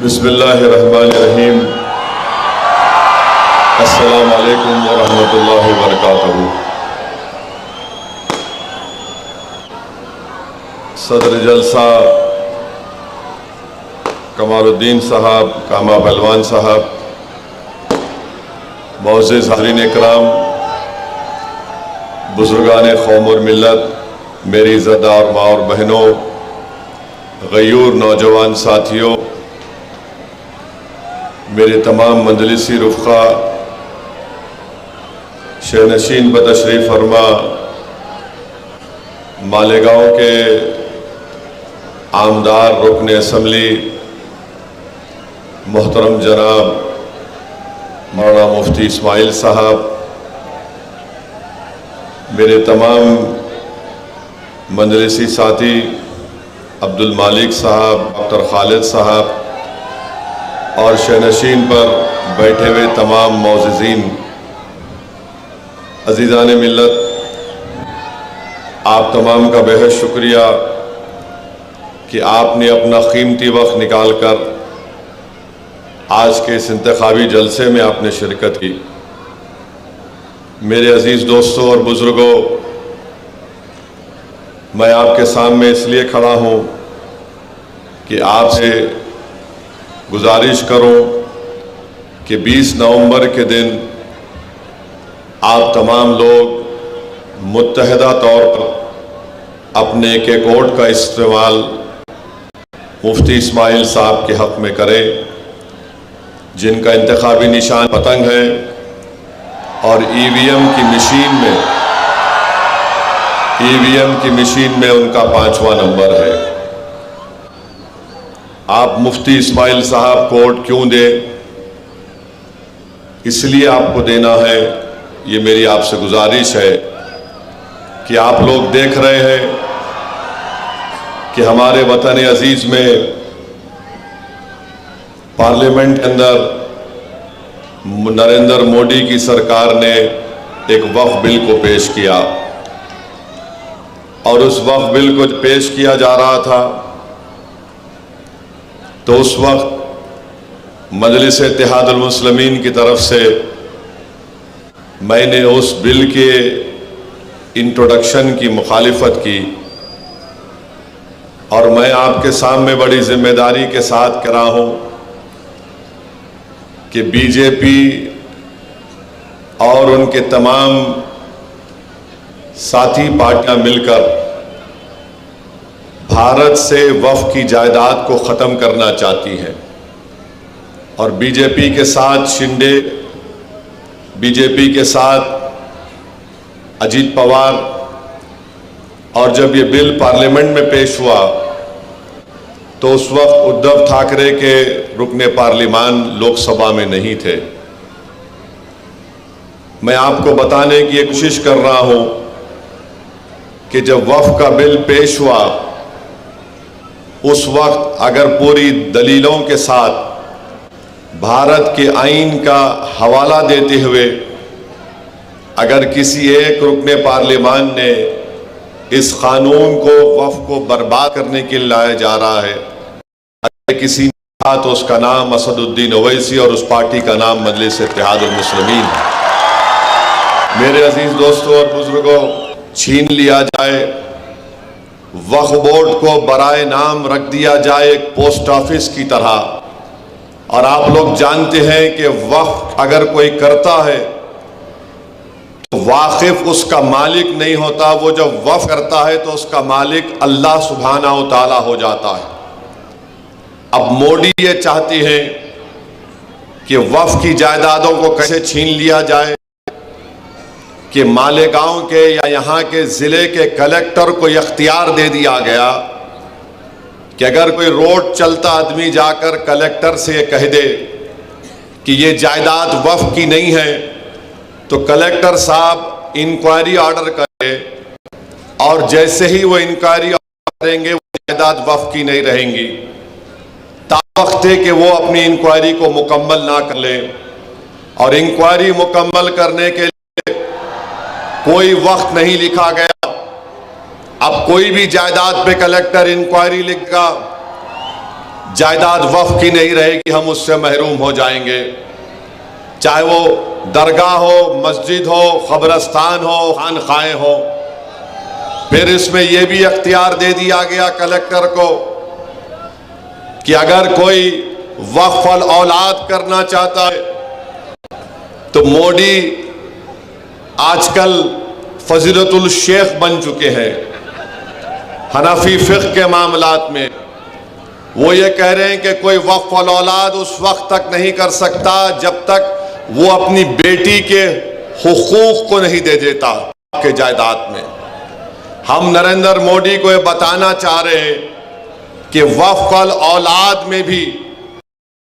बिस्मिल्लाहिर्रहमानिर्रहीम। अस्सलामु अलैकुम व रहमतुल्लाहि व बरकातहू। सदर जलसा कमालुद्दीन साहब, कामा पहलवान साहब, मुअज़्ज़िज़ हाज़रीन इकराम, बुज़ुर्गान कौम और मिल्लत, मेरी इज़्ज़तदार माँ और बहनों, गयूर नौजवान साथियों, मेरे तमाम मजलिसी रुफ़क़ा, शहनशीन बतशरीफ़ फरमा मालेगांव के आमदार रुकन असम्बली मोहतरम जनाब मौलाना मुफ्ती इस्माइल साहब, मेरे तमाम मजलिसी साथी अब्दुल मालिक साहब, डॉक्टर खालिद साहब और शहनशीन पर बैठे हुए तमाम मौज़िज़ीन, अज़ीज़ान मिल्लत, आप तमाम का बेहद शुक्रिया कि आपने अपना कीमती वक्त निकाल कर आज के इस इंतखाबी जलसे में आपने शिरकत की। मेरे अजीज़ दोस्तों और बुज़ुर्गों, मैं आपके सामने इसलिए खड़ा हूँ कि आपसे गुजारिश करूँ कि 20 नवंबर के दिन आप तमाम लोग मुत्तहदा तौर पर अपने एक वोट का इस्तेमाल मुफ्ती इस्माइल साहब के हक़ में करें, जिनका इंतखाबी निशान पतंग है और ईवीएम की मशीन में उनका 5वां नंबर है। आप मुफ्ती इस्माइल साहब को वोट क्यों दें, इसलिए आपको देना है, ये मेरी आपसे गुजारिश है कि आप लोग देख रहे हैं कि हमारे वतन अजीज में पार्लियामेंट के अंदर नरेंद्र मोदी की सरकार ने एक वक्फ बिल को पेश किया और उस वक्फ बिल को पेश किया जा रहा था तो उस वक्त मजलिस इत्तेहादुल मुस्लिमीन की तरफ से मैंने उस बिल के इंट्रोडक्शन की मुखालिफत की और मैं आपके सामने बड़ी जिम्मेदारी के साथ कह रहा हूं कि बीजेपी और उनके तमाम साथी पार्टियां मिलकर भारत से वक्फ की जायदाद को ख़त्म करना चाहती हैं और बीजेपी के साथ शिंदे, बीजेपी के साथ अजीत पवार, और जब ये बिल पार्लियामेंट में पेश हुआ तो उस वक्त उद्धव ठाकरे के रुकने पार्लियामान लोकसभा में नहीं थे। मैं आपको बताने की कोशिश कर रहा हूं कि जब वक्फ का बिल पेश हुआ उस वक्त अगर पूरी दलीलों के साथ भारत के आईन का हवाला देते हुए अगर किसी एक रुकने पार्लियामान ने इस कानून को वक्फ को बर्बाद करने के लिए लाया जा रहा है, अगर किसी ने कहा तो उसका नाम असदुद्दीन ओवैसी और उस पार्टी का नाम मजलिस इत्तेहादुल मुस्लिमीन है। मेरे अजीज दोस्तों और बुजुर्गों, छीन लिया जाए, वक्फ बोर्ड को बराए नाम रख दिया जाए एक पोस्ट ऑफिस की तरह। और आप लोग जानते हैं कि वक्फ अगर कोई करता है तो वाकिफ उसका मालिक नहीं होता, वो जब वक्फ करता है तो उसका मालिक अल्लाह सुब्हानहू व तआला हो जाता है। अब मोदी ये चाहती हैं कि वक्फ की जायदादों को कैसे छीन लिया जाए कि मालेगांव के या यहाँ के ज़िले के कलेक्टर को इख्तियार दे दिया गया कि अगर कोई रोड चलता आदमी जाकर कलेक्टर से ये कह दे कि ये जायदाद वक्फ की नहीं है तो कलेक्टर साहब इंक्वायरी ऑर्डर करे और जैसे ही वो इंक्वायरी ऑर्डर करेंगे वो जायदाद वक्फ की नहीं रहेंगी। तावक्त है कि वो अपनी इंक्वायरी को मुकम्मल ना कर ले और इंक्वायरी मुकम्मल करने के लिए कोई वक्त नहीं लिखा गया। अब कोई भी जायदाद पे कलेक्टर इंक्वायरी लिखेगा जायदाद वक्फ की नहीं रहेगी, हम उससे महरूम हो जाएंगे। चाहे वो दरगाह हो, मस्जिद हो, कब्रस्तान हो, खानखाएं हो। फिर इसमें यह भी अख्तियार दे दिया गया कलेक्टर को कि अगर कोई वक्फ अल औलाद करना चाहता है तो मोदी आजकल फजीलतुल शेख बन चुके हैं हनफी फिक़्ह के मामलात में। वो ये कह रहे हैं कि कोई वक्फ अल औलाद उस वक्त तक नहीं कर सकता जब तक वो अपनी बेटी के हुकूक को नहीं दे देता के जायदाद में। हम नरेंद्र मोदी को ये बताना चाह रहे हैं कि वक्फ अल औलाद में भी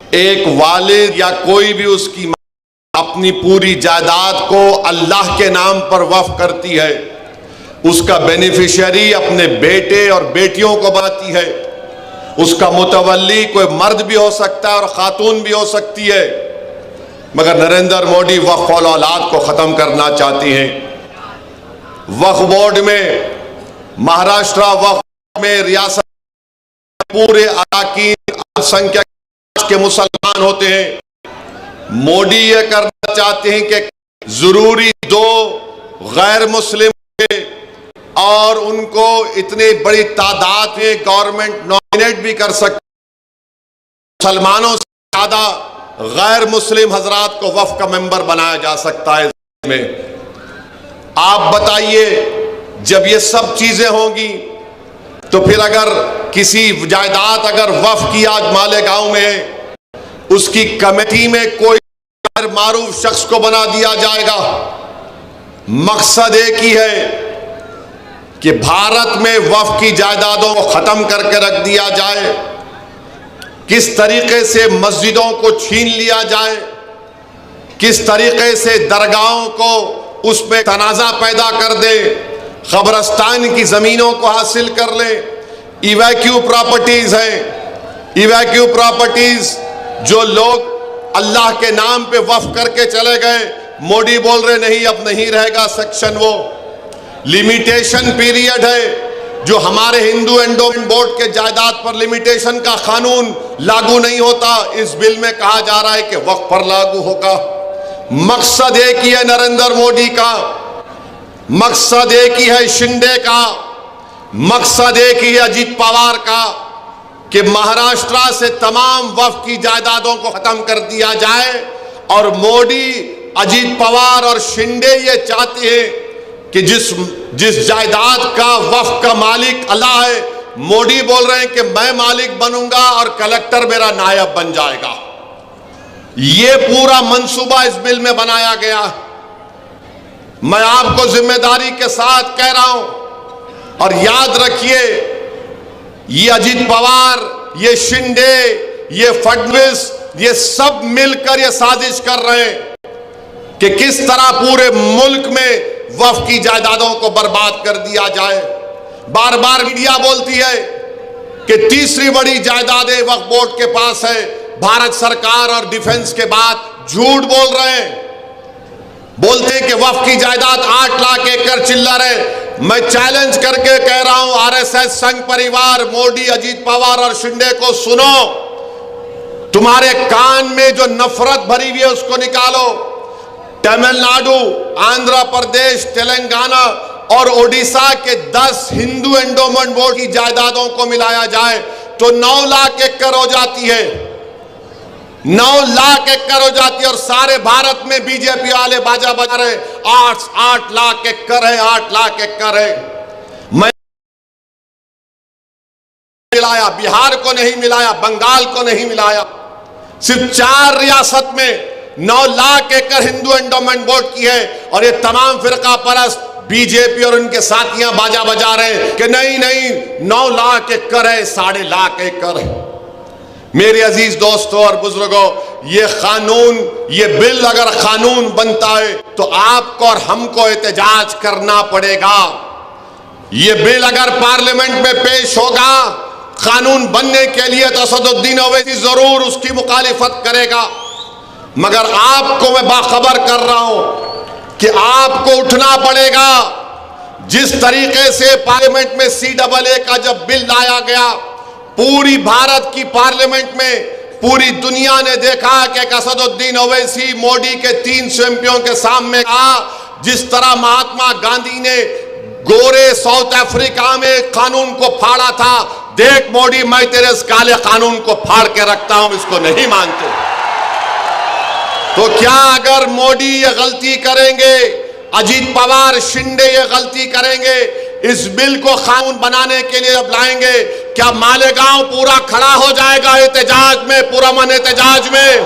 एक वालिद या कोई भी उसकी अपनी पूरी जायदाद को अल्लाह के नाम पर वक्फ करती है, उसका बेनिफिशियरी अपने बेटे और बेटियों को बनाती है। उसका मुतवल्ली कोई मर्द भी हो सकता है और खातून भी हो सकती है, मगर नरेंद्र मोदी वक्फ अल औलाद को ख़त्म करना चाहती हैं। वक्फ बोर्ड में महाराष्ट्र वक्फ में रियासत पूरे अरकान अल्पसंख्यक के मुसलमान होते हैं। मोदी ये करना चाहते हैं कि जरूरी दो गैर मुस्लिम के और उनको इतनी बड़ी तादाद में गवर्नमेंट नॉमिनेट भी कर सकती, मुसलमानों से ज्यादा गैर मुस्लिम हजरात को वक्फ का मेंबर बनाया जा सकता है में। आप बताइए, जब ये सब चीजें होंगी तो फिर अगर किसी जायदाद अगर वक्फ की आज मालेगांव में है, उसकी कमेटी में कोई मारूफ शख्स को बना दिया जाएगा। मकसद एक ही है कि भारत में वक्फ की जायदादों को खत्म करके रख दिया जाए, किस तरीके से मस्जिदों को छीन लिया जाए, किस तरीके से दरगाहों को उसमें तनाज़ा पैदा कर दे, कब्रस्तान की ज़मीनों को हासिल कर ले। इवैक्यू प्रॉपर्टीज़ हैं, इवैक्यू प्रॉपर्टीज़ जो लोग अल्लाह के नाम पे वक्फ करके चले गए, मोदी बोल रहे नहीं अब नहीं रहेगा सेक्शन। वो लिमिटेशन पीरियड है जो हमारे हिंदू एंडोमेंट बोर्ड के जायदाद पर लिमिटेशन का कानून लागू नहीं होता, इस बिल में कहा जा रहा है कि वक्फ पर लागू होगा। मकसद एक ही है नरेंद्र मोदी का, मकसद एक ही है शिंदे का, मकसद एक ही है अजीत पवार का कि महाराष्ट्र से तमाम वक्फ की जायदादों को खत्म कर दिया जाए। और मोदी, अजीत पवार और शिंदे ये चाहते हैं कि जिस जायदाद का वक्फ का मालिक अल्लाह है, मोदी बोल रहे हैं कि मैं मालिक बनूंगा और कलेक्टर मेरा नायब बन जाएगा। ये पूरा मंसूबा इस बिल में बनाया गया। मैं आपको जिम्मेदारी के साथ कह रहा हूं और याद रखिए, ये अजीत पवार, ये शिंदे, ये फडणवीस, ये सब मिलकर ये साजिश कर रहे हैं कि किस तरह पूरे मुल्क में वक्फ की जायदादों को बर्बाद कर दिया जाए। बार बार मीडिया बोलती है कि तीसरी बड़ी जायदादें वक्फ बोर्ड के पास है, भारत सरकार और डिफेंस के बाद झूठ बोल रहे हैं। बोलते हैं कि वक्फ की जायदाद 8 लाख एकड़ चिल्लर है। मैं चैलेंज करके कह रहा हूं, आरएसएस, संघ परिवार, मोदी, अजीत पवार और शिंदे को सुनो, तुम्हारे कान में जो नफरत भरी हुई है उसको निकालो। तमिलनाडु, आंध्र प्रदेश, तेलंगाना और ओडिशा के 10 हिंदू एंडोमेंट बोर्ड की जायदादों को मिलाया जाए तो 9 लाख एकड़ हो जाती है, 9 लाख एकड़ हो जाती है। और सारे भारत में बीजेपी वाले बाजा बजा रहे 8 लाख एकड़ है, 8 लाख एकड़ है। मैं मिलाया, बिहार को नहीं मिलाया, बंगाल को नहीं मिलाया, सिर्फ 4 रियासत में 9 लाख एकड़ हिंदू एंडोमेंट बोर्ड की है। और ये तमाम फिरका परस्त बीजेपी और उनके साथियां बाजा बजा रहे हैं कि नहीं नहीं 9 लाख एकड़ है, 7.5 लाख एकड़ है। मेरे अजीज दोस्तों और बुजुर्गों, ये कानून, ये बिल अगर कानून बनता है तो आपको और हमको एहतजाज करना पड़ेगा। ये बिल अगर पार्लियामेंट में पेश होगा कानून बनने के लिए तो असदुद्दीन ओवैसी जरूर उसकी मुखालिफत करेगा। मगर आपको मैं बाखबर कर रहा हूं कि आपको उठना पड़ेगा। जिस तरीके से पार्लियामेंट में CAA का जब बिल लाया गया पूरी भारत की पार्लियामेंट में पूरी दुनिया ने देखा कि असदुद्दीन ओवैसी मोदी के 300 एमपियों के सामने कहा, जिस तरह महात्मा गांधी ने गोरे साउथ अफ्रीका में कानून को फाड़ा था, देख मोदी मैं तेरे इस काले कानून को फाड़ के रखता हूं, इसको नहीं मानते। तो क्या अगर मोदी ये गलती करेंगे, अजीत पवार शिंदे ये गलती करेंगे, इस बिल को कानून बनाने के लिए अब लाएंगे, क्या मालेगांव पूरा खड़ा हो जाएगा एहतजाज में, पुरअमन एहतजाज में?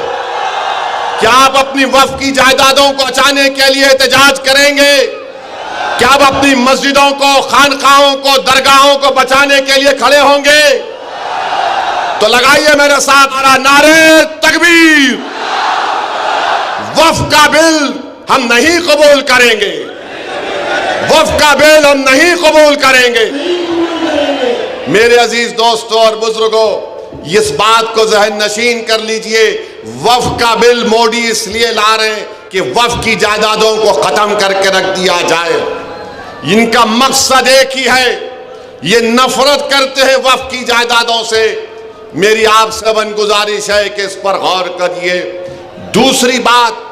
क्या आप अपनी वक्फ की जायदादों को बचाने के लिए एहतजाज करेंगे? क्या आप अपनी मस्जिदों को, खानकाहों को, दरगाहों को बचाने के लिए खड़े होंगे? तो लगाइए मेरे साथ हमारा नारे तकबीर। वक्फ का बिल हम नहीं कबूल करेंगे, वक्फ का बिल हम नहीं कबूल करेंगे। मेरे अजीज दोस्तों और बुजुर्गों, इस बात को ज़हन नशीन कर लीजिए, वक्फ का बिल मोदी इसलिए ला रहे हैं कि वक्फ की जायदादों को खत्म करके रख दिया जाए। इनका मकसद एक ही है, ये नफरत करते हैं वक्फ की जायदादों से। मेरी आप सबन गुजारिश है कि इस पर गौर करिए। दूसरी बात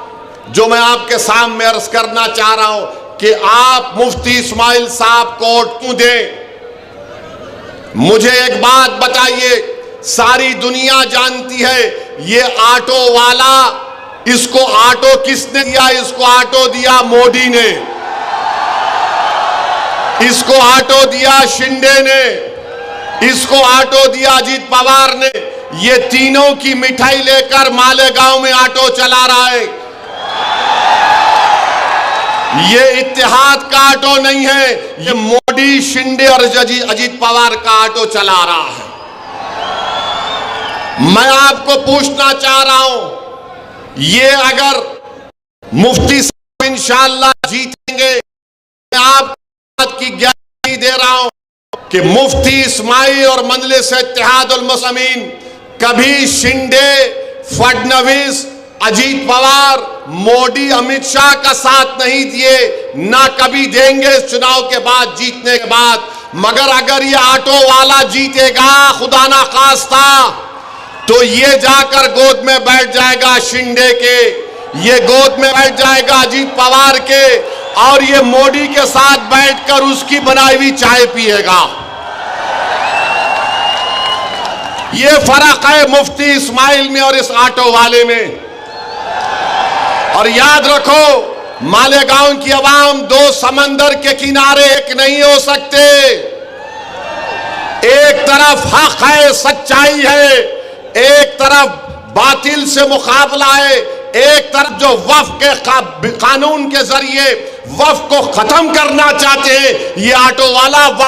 जो मैं आपके सामने अर्ज करना चाह रहा हूं कि आप मुफ्ती इस्माइल साहब को वोट क्यों दें? मुझे एक बात बताइए, सारी दुनिया जानती है ये ऑटो वाला, इसको ऑटो किसने दिया? इसको ऑटो दिया मोदी ने, इसको ऑटो दिया शिंदे ने, इसको ऑटो दिया अजीत पवार ने। ये तीनों की मिठाई लेकर मालेगांव में ऑटो चला रहा है। ये इत्तेहाद का ऑटो नहीं है, ये मोदी, शिंदे और अजीत पवार का ऑटो चला रहा है। मैं आपको पूछना चाह रहा हूं, ये अगर मुफ्ती साहब इंशाअल्लाह जीतेंगे, मैं आपको बात की गारंटी दे रहा हूं कि मुफ्ती इस्माइल और मजलिस इत्तेहादुल मुस्लिमीन कभी शिंदे, फडणवीस, अजीत पवार, मोदी, अमित शाह का साथ नहीं दिए, ना कभी देंगे इस चुनाव के बाद, जीतने के बाद। मगर अगर ये ऑटो वाला जीतेगा, खुदा ना खास्ता, तो ये जाकर गोद में बैठ जाएगा शिंदे के, ये गोद में बैठ जाएगा अजीत पवार के, और ये मोदी के साथ बैठकर उसकी बनाई हुई चाय पिएगा। ये फर्क है मुफ्ती इस्माइल में और इस ऑटो वाले में। और याद रखो, मालेगांव की आवाम दो समंदर के किनारे एक नहीं हो सकते। एक तरफ हक है, सच्चाई है, एक तरफ बातिल से मुकाबला है, एक तरफ जो वक्फ के कानून के जरिए वक्फ को खत्म करना चाहते हैं, ये ऑटो वाला वक्फ